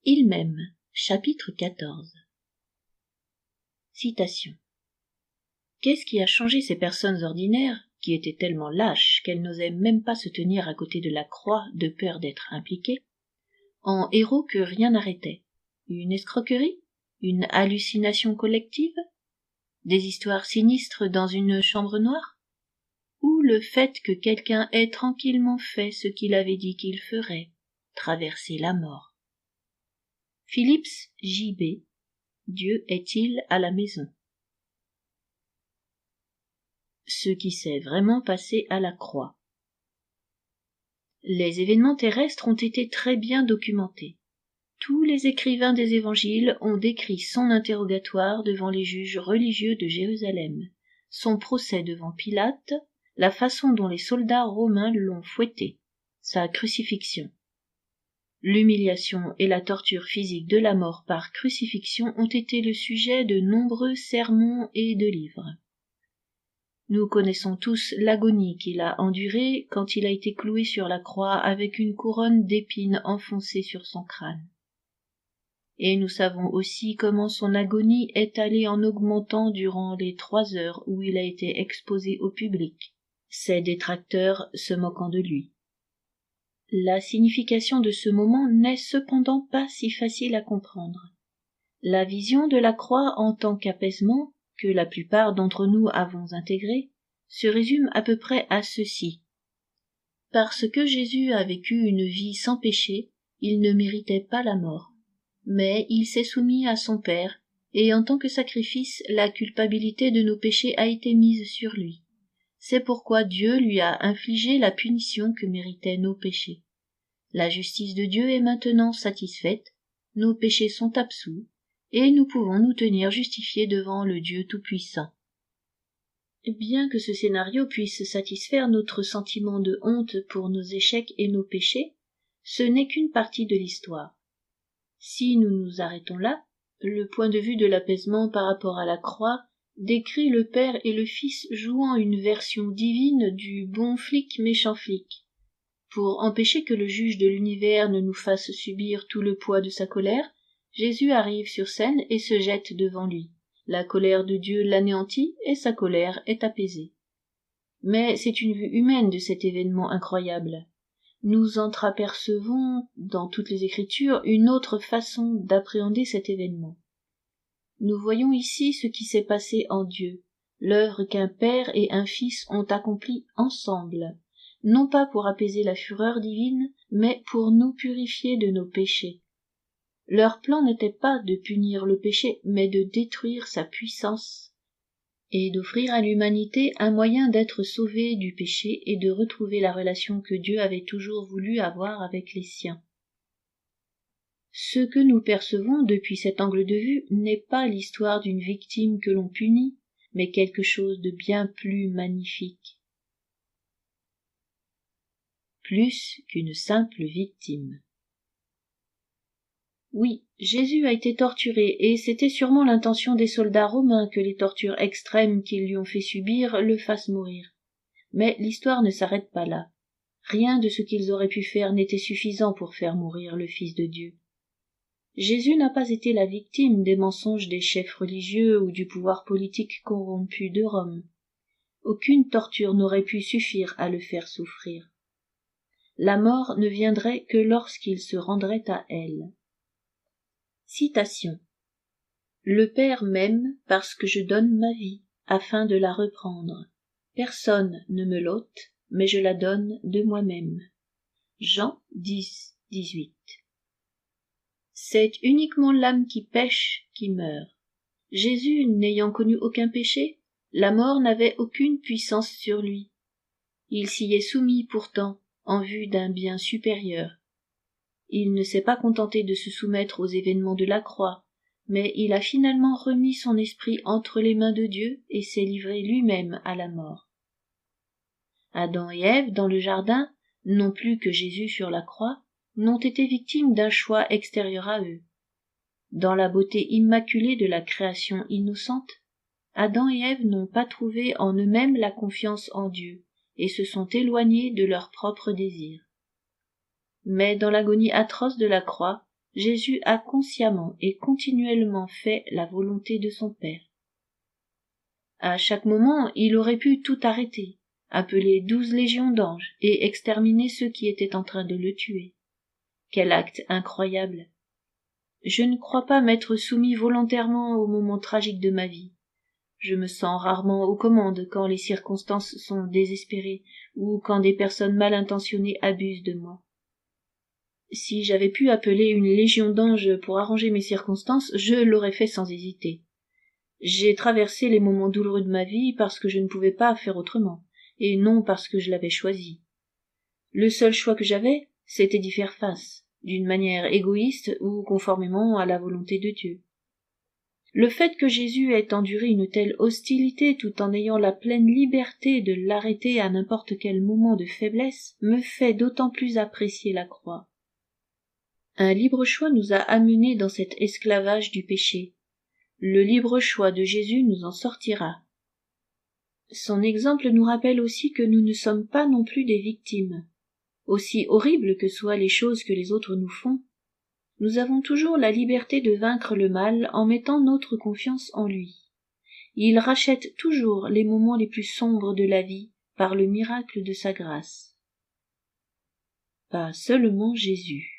Il m'aime, chapitre 14. Citation. Qu'est-ce qui a changé ces personnes ordinaires, qui étaient tellement lâches qu'elles n'osaient même pas se tenir à côté de la croix de peur d'être impliquées, en héros que rien n'arrêtait? Une escroquerie? Une hallucination collective? Des histoires sinistres dans une chambre noire? Ou le fait que quelqu'un ait tranquillement fait ce qu'il avait dit qu'il ferait, traverser la mort? Phillips J.B. Dieu est-il à la maison? Ce qui s'est vraiment passé à la croix. Les événements terrestres ont été très bien documentés. Tous les écrivains des évangiles ont décrit son interrogatoire devant les juges religieux de Jérusalem, son procès devant Pilate, la façon dont les soldats romains l'ont fouetté, sa crucifixion. L'humiliation et la torture physique de la mort par crucifixion ont été le sujet de nombreux sermons et de livres. Nous connaissons tous l'agonie qu'il a endurée quand il a été cloué sur la croix avec une couronne d'épines enfoncée sur son crâne. Et nous savons aussi comment son agonie est allée en augmentant durant les 3 heures où il a été exposé au public, ses détracteurs se moquant de lui. La signification de ce moment n'est cependant pas si facile à comprendre. La vision de la croix en tant qu'apaisement, que la plupart d'entre nous avons intégré, se résume à peu près à ceci. Parce que Jésus a vécu une vie sans péché, il ne méritait pas la mort, mais il s'est soumis à son Père, et en tant que sacrifice, la culpabilité de nos péchés a été mise sur lui. C'est pourquoi Dieu lui a infligé la punition que méritaient nos péchés. La justice de Dieu est maintenant satisfaite, nos péchés sont absous, et nous pouvons nous tenir justifiés devant le Dieu Tout-Puissant. Bien que ce scénario puisse satisfaire notre sentiment de honte pour nos échecs et nos péchés, ce n'est qu'une partie de l'histoire. Si nous nous arrêtons là, le point de vue de l'apaisement par rapport à la croix décrit le Père et le Fils jouant une version divine du bon flic méchant flic. Pour empêcher que le juge de l'univers ne nous fasse subir tout le poids de sa colère, Jésus arrive sur scène et se jette devant lui. La colère de Dieu l'anéantit et sa colère est apaisée. Mais c'est une vue humaine de cet événement incroyable. Nous entreapercevons dans toutes les Écritures une autre façon d'appréhender cet événement. Nous voyons ici ce qui s'est passé en Dieu, l'œuvre qu'un Père et un Fils ont accomplie ensemble, non pas pour apaiser la fureur divine, mais pour nous purifier de nos péchés. Leur plan n'était pas de punir le péché, mais de détruire sa puissance, et d'offrir à l'humanité un moyen d'être sauvée du péché et de retrouver la relation que Dieu avait toujours voulu avoir avec les siens. Ce que nous percevons depuis cet angle de vue n'est pas l'histoire d'une victime que l'on punit, mais quelque chose de bien plus magnifique. Plus qu'une simple victime. Oui, Jésus a été torturé, et c'était sûrement l'intention des soldats romains que les tortures extrêmes qu'ils lui ont fait subir le fassent mourir. Mais l'histoire ne s'arrête pas là. Rien de ce qu'ils auraient pu faire n'était suffisant pour faire mourir le Fils de Dieu. Jésus n'a pas été la victime des mensonges des chefs religieux ou du pouvoir politique corrompu de Rome. Aucune torture n'aurait pu suffire à le faire souffrir. La mort ne viendrait que lorsqu'il se rendrait à elle. Citation. Le Père m'aime parce que je donne ma vie, afin de la reprendre. Personne ne me l'ôte, mais je la donne de moi-même. Jean 10, 18. C'est uniquement l'âme qui pêche qui meurt. Jésus n'ayant connu aucun péché, la mort n'avait aucune puissance sur lui. Il s'y est soumis pourtant, en vue d'un bien supérieur. Il ne s'est pas contenté de se soumettre aux événements de la croix, mais il a finalement remis son esprit entre les mains de Dieu et s'est livré lui-même à la mort. Adam et Ève, dans le jardin, non plus que Jésus sur la croix, n'ont été victimes d'un choix extérieur à eux. Dans la beauté immaculée de la création innocente, Adam et Ève n'ont pas trouvé en eux-mêmes la confiance en Dieu, et se sont éloignés de leurs propres désirs. Mais dans l'agonie atroce de la croix, Jésus a consciemment et continuellement fait la volonté de son Père. À chaque moment, il aurait pu tout arrêter, appeler 12 légions d'anges et exterminer ceux qui étaient en train de le tuer. Quel acte incroyable! Je ne crois pas m'être soumis volontairement au moment tragique de ma vie. Je me sens rarement aux commandes quand les circonstances sont désespérées ou quand des personnes mal intentionnées abusent de moi. Si j'avais pu appeler une légion d'anges pour arranger mes circonstances, je l'aurais fait sans hésiter. J'ai traversé les moments douloureux de ma vie parce que je ne pouvais pas faire autrement, et non parce que je l'avais choisi. Le seul choix que j'avais, c'était d'y faire face, d'une manière égoïste ou conformément à la volonté de Dieu. Le fait que Jésus ait enduré une telle hostilité tout en ayant la pleine liberté de l'arrêter à n'importe quel moment de faiblesse me fait d'autant plus apprécier la croix. Un libre choix nous a amenés dans cet esclavage du péché. Le libre choix de Jésus nous en sortira. Son exemple nous rappelle aussi que nous ne sommes pas non plus des victimes. Aussi horribles que soient les choses que les autres nous font, nous avons toujours la liberté de vaincre le mal en mettant notre confiance en lui. Il rachète toujours les moments les plus sombres de la vie par le miracle de sa grâce. Pas seulement Jésus.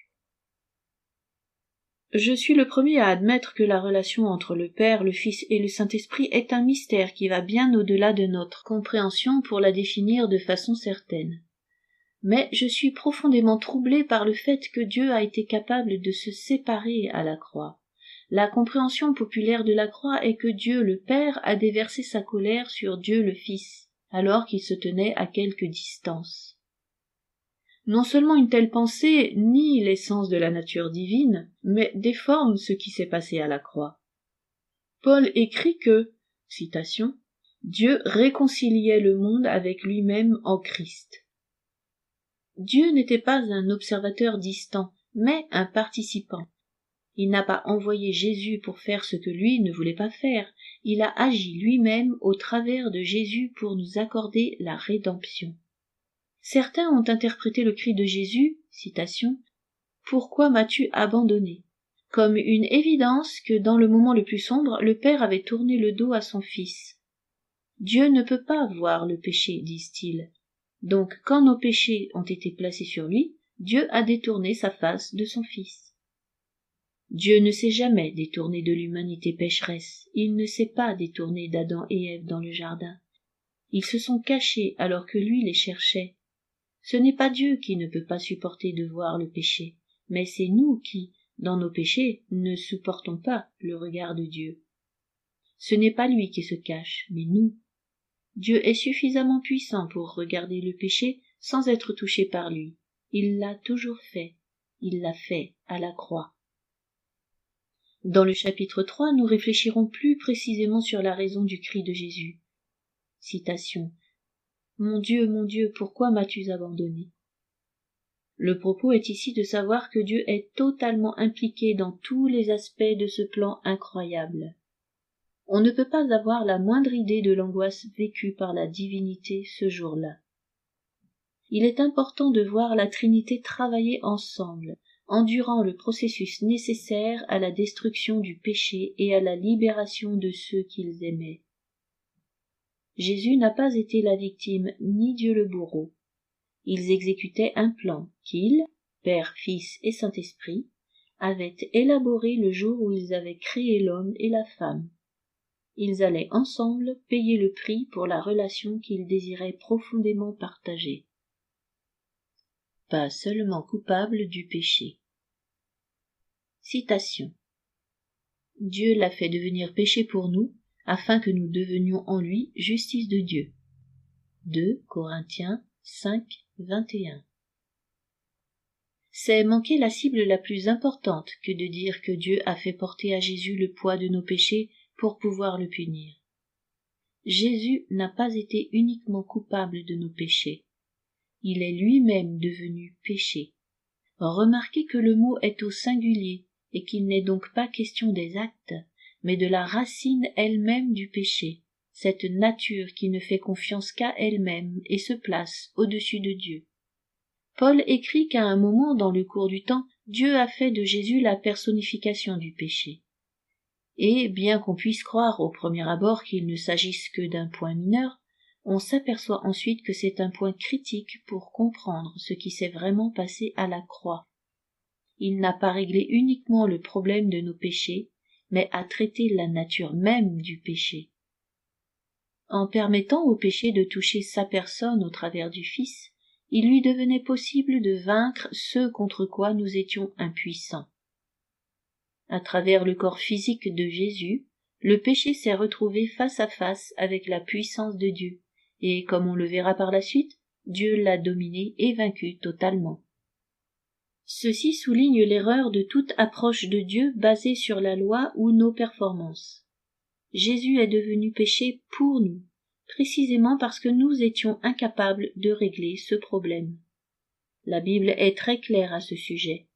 Je suis le premier à admettre que la relation entre le Père, le Fils et le Saint-Esprit est un mystère qui va bien au-delà de notre compréhension pour la définir de façon certaine. Mais je suis profondément troublé par le fait que Dieu a été capable de se séparer à la croix. La compréhension populaire de la croix est que Dieu le Père a déversé sa colère sur Dieu le Fils, alors qu'il se tenait à quelque distance. Non seulement une telle pensée nie l'essence de la nature divine, mais déforme ce qui s'est passé à la croix. Paul écrit que, citation, « Dieu réconciliait le monde avec lui-même en Christ ». Dieu n'était pas un observateur distant, mais un participant. Il n'a pas envoyé Jésus pour faire ce que lui ne voulait pas faire, il a agi lui-même au travers de Jésus pour nous accorder la rédemption. Certains ont interprété le cri de Jésus, citation, « Pourquoi m'as-tu abandonné ?» comme une évidence que dans le moment le plus sombre, le Père avait tourné le dos à son Fils. Dieu ne peut pas voir le péché, disent-ils. Donc, quand nos péchés ont été placés sur lui, Dieu a détourné sa face de son Fils. Dieu ne s'est jamais détourné de l'humanité pécheresse, il ne s'est pas détourné d'Adam et Ève dans le jardin. Ils se sont cachés alors que lui les cherchait. Ce n'est pas Dieu qui ne peut pas supporter de voir le péché, mais c'est nous qui, dans nos péchés, ne supportons pas le regard de Dieu. Ce n'est pas lui qui se cache, mais nous. Dieu est suffisamment puissant pour regarder le péché sans être touché par lui. Il l'a toujours fait. Il l'a fait à la croix. Dans le chapitre 3, nous réfléchirons plus précisément sur la raison du cri de Jésus. Citation. « Mon Dieu, pourquoi m'as-tu abandonné ?» Le propos est ici de savoir que Dieu est totalement impliqué dans tous les aspects de ce plan incroyable. On ne peut pas avoir la moindre idée de l'angoisse vécue par la divinité ce jour-là. Il est important de voir la Trinité travailler ensemble, endurant le processus nécessaire à la destruction du péché et à la libération de ceux qu'ils aimaient. Jésus n'a pas été la victime ni Dieu le bourreau. Ils exécutaient un plan qu'ils, Père, Fils et Saint-Esprit, avaient élaboré le jour où ils avaient créé l'homme et la femme. Ils allaient ensemble payer le prix pour la relation qu'ils désiraient profondément partager. Pas seulement coupable du péché. Citation. Dieu l'a fait devenir péché pour nous, afin que nous devenions en lui justice de Dieu. 2 Corinthiens 5, 21. C'est manquer la cible la plus importante que de dire que Dieu a fait porter à Jésus le poids de nos péchés pour pouvoir le punir. Jésus n'a pas été uniquement coupable de nos péchés. Il est lui-même devenu péché. Remarquez que le mot est au singulier et qu'il n'est donc pas question des actes, mais de la racine elle-même du péché, cette nature qui ne fait confiance qu'à elle-même et se place au-dessus de Dieu. Paul écrit qu'à un moment dans le cours du temps, Dieu a fait de Jésus la personnification du péché. Et, bien qu'on puisse croire au premier abord qu'il ne s'agisse que d'un point mineur, on s'aperçoit ensuite que c'est un point critique pour comprendre ce qui s'est vraiment passé à la croix. Il n'a pas réglé uniquement le problème de nos péchés, mais a traité la nature même du péché. En permettant au péché de toucher sa personne au travers du Fils, il lui devenait possible de vaincre ce contre quoi nous étions impuissants. À travers le corps physique de Jésus, le péché s'est retrouvé face à face avec la puissance de Dieu, et comme on le verra par la suite, Dieu l'a dominé et vaincu totalement. Ceci souligne l'erreur de toute approche de Dieu basée sur la loi ou nos performances. Jésus est devenu péché pour nous, précisément parce que nous étions incapables de régler ce problème. La Bible est très claire à ce sujet.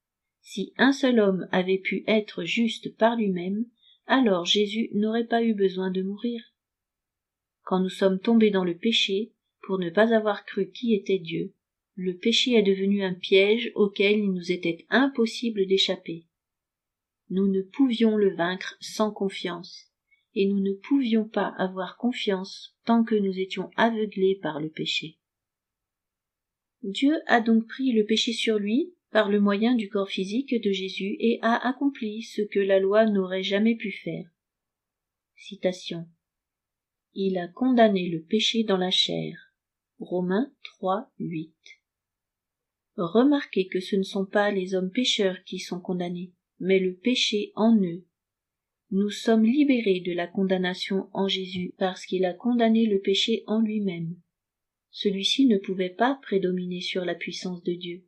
Si un seul homme avait pu être juste par lui-même, alors Jésus n'aurait pas eu besoin de mourir. Quand nous sommes tombés dans le péché, pour ne pas avoir cru qui était Dieu, le péché est devenu un piège auquel il nous était impossible d'échapper. Nous ne pouvions le vaincre sans confiance, et nous ne pouvions pas avoir confiance tant que nous étions aveuglés par le péché. Dieu a donc pris le péché sur lui par le moyen du corps physique de Jésus et a accompli ce que la loi n'aurait jamais pu faire. Citation. Il a condamné le péché dans la chair. Romains 3, 8. Remarquez que ce ne sont pas les hommes pécheurs qui sont condamnés, mais le péché en eux. Nous sommes libérés de la condamnation en Jésus parce qu'il a condamné le péché en lui-même. Celui-ci ne pouvait pas prédominer sur la puissance de Dieu.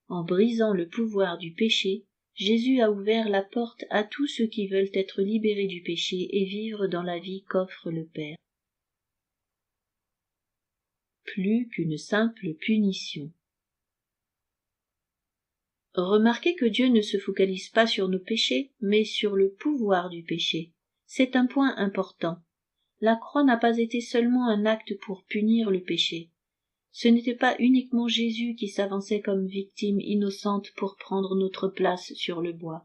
En brisant le pouvoir du péché, Jésus a ouvert la porte à tous ceux qui veulent être libérés du péché et vivre dans la vie qu'offre le Père. Plus qu'une simple punition. Remarquez que Dieu ne se focalise pas sur nos péchés, mais sur le pouvoir du péché. C'est un point important. La croix n'a pas été seulement un acte pour punir le péché. Ce n'était pas uniquement Jésus qui s'avançait comme victime innocente pour prendre notre place sur le bois.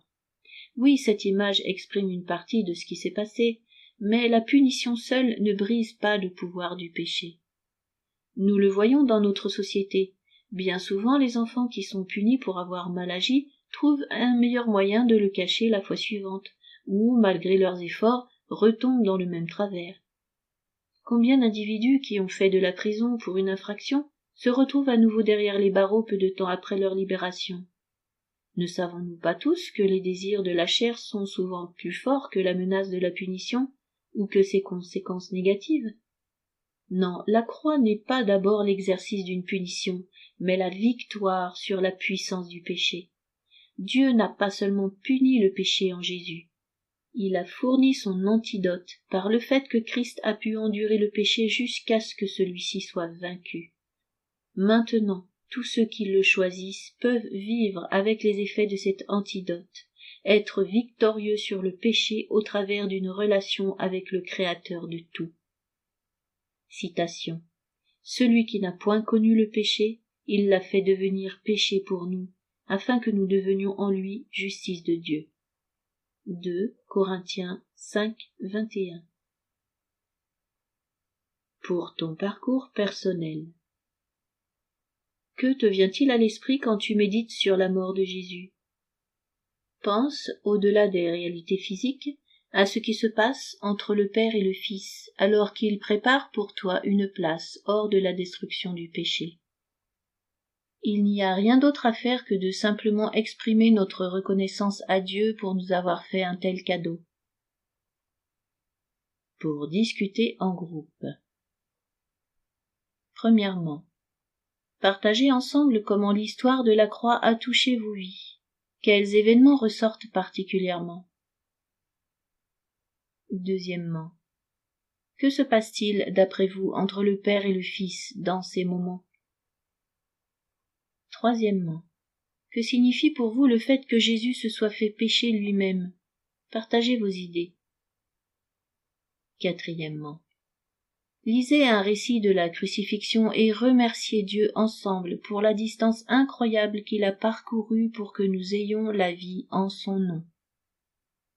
Oui, cette image exprime une partie de ce qui s'est passé, mais la punition seule ne brise pas le pouvoir du péché. Nous le voyons dans notre société. Bien souvent, les enfants qui sont punis pour avoir mal agi trouvent un meilleur moyen de le cacher la fois suivante, ou, malgré leurs efforts, retombent dans le même travers. Combien d'individus qui ont fait de la prison pour une infraction se retrouvent à nouveau derrière les barreaux peu de temps après leur libération? Ne savons-nous pas tous que les désirs de la chair sont souvent plus forts que la menace de la punition, ou que ses conséquences négatives? Non, la croix n'est pas d'abord l'exercice d'une punition, mais la victoire sur la puissance du péché. Dieu n'a pas seulement puni le péché en Jésus. Il a fourni son antidote par le fait que Christ a pu endurer le péché jusqu'à ce que celui-ci soit vaincu. Maintenant, tous ceux qui le choisissent peuvent vivre avec les effets de cet antidote, être victorieux sur le péché au travers d'une relation avec le Créateur de tout. Citation. Celui qui n'a point connu le péché, il l'a fait devenir péché pour nous, afin que nous devenions en lui justice de Dieu. 2 Corinthiens 5, 21. Pour ton parcours personnel. Que te vient-il à l'esprit quand tu médites sur la mort de Jésus? Pense, au-delà des réalités physiques, à ce qui se passe entre le Père et le Fils, alors qu'il prépare pour toi une place hors de la destruction du péché. Il n'y a rien d'autre à faire que de simplement exprimer notre reconnaissance à Dieu pour nous avoir fait un tel cadeau. Pour discuter en groupe. Premièrement, partagez ensemble comment l'histoire de la croix a touché vos vies. Quels événements ressortent particulièrement? Deuxièmement, que se passe-t-il, d'après vous, entre le Père et le Fils dans ces moments? Troisièmement, que signifie pour vous le fait que Jésus se soit fait pécher lui-même? Partagez vos idées. Quatrièmement, Lisez un récit de la crucifixion et remerciez Dieu ensemble pour la distance incroyable qu'il a parcourue pour que nous ayons la vie en son nom.